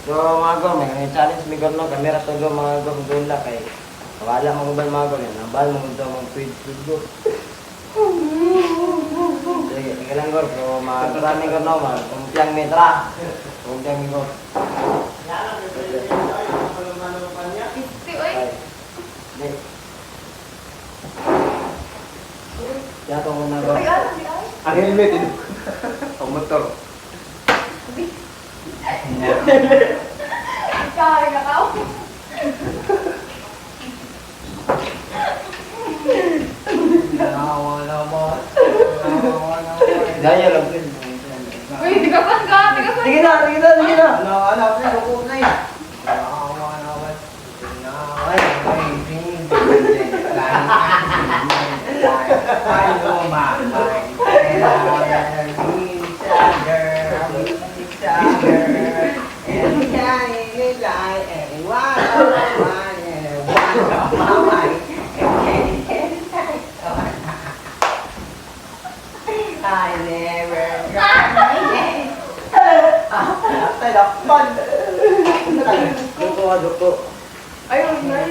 So mga gol, may challenge mi gol no, kamera to gol mga gol gula kay wala mo ba mga gol, nabal mo daw mag tweet gol. Sige, lang gol, so marami gol no, kumpiang metra. Kumpiang mi gol. Ya to muna gol. Ang helmet ito. Ang motor. Kaya ka tao. Nawa naman. Daya lang din. Uy, tigasan ka! Tigasan Sige na, sige na, sige na. Alam na, lukot na yan. Nawa naman. Nawa I never got my Duko, duko. Ayun, na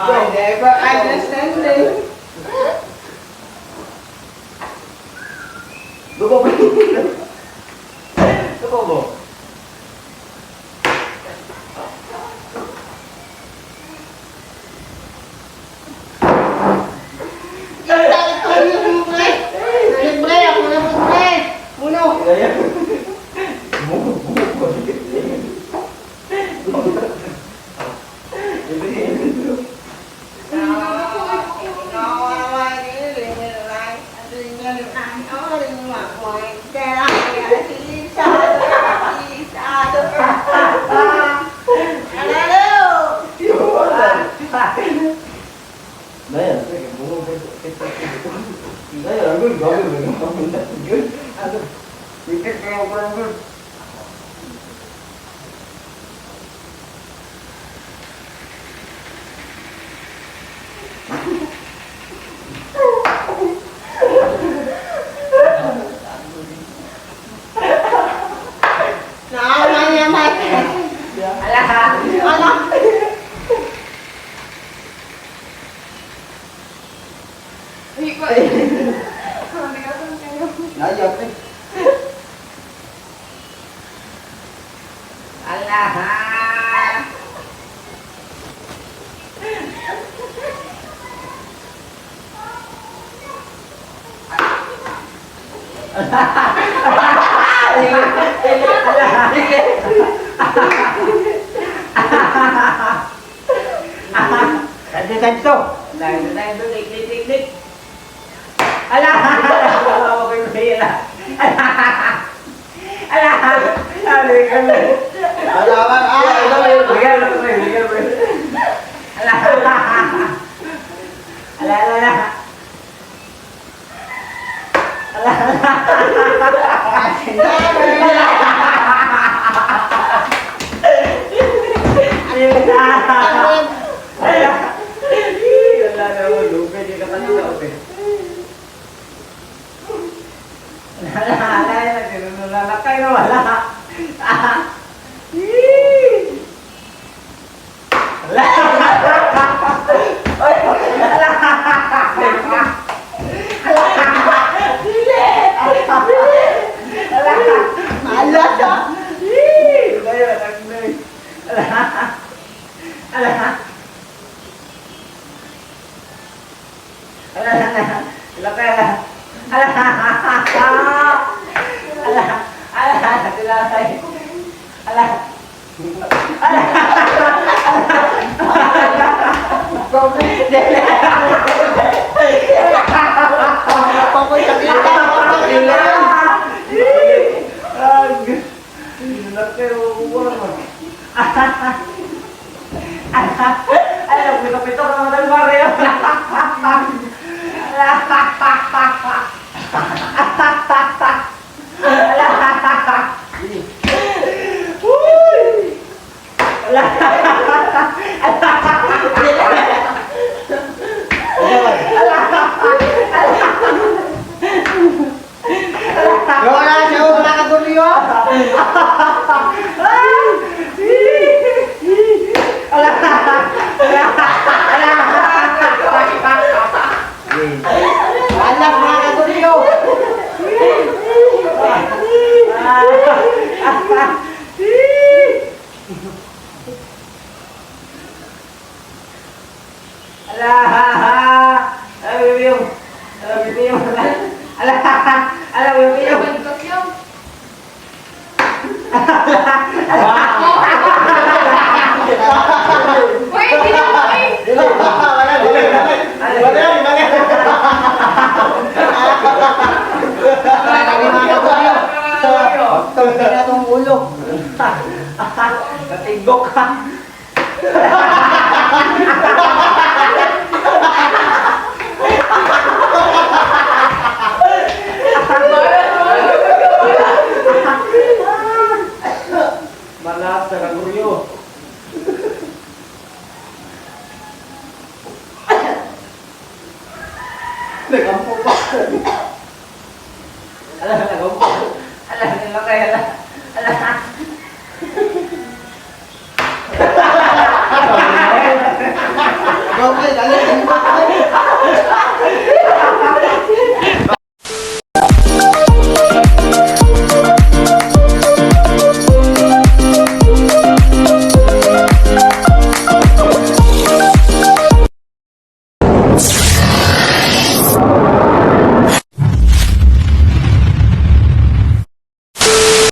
I never understand it. Duko ba? Duko ba? Anak mga kaguryo! Balikas yun. Uy, hindi na mo eh. Pagtulog na itong ulo. Katigok ka. Malas sa kaguryo. Nagampo pa. Nagampo. Nilagay, Okay, dali.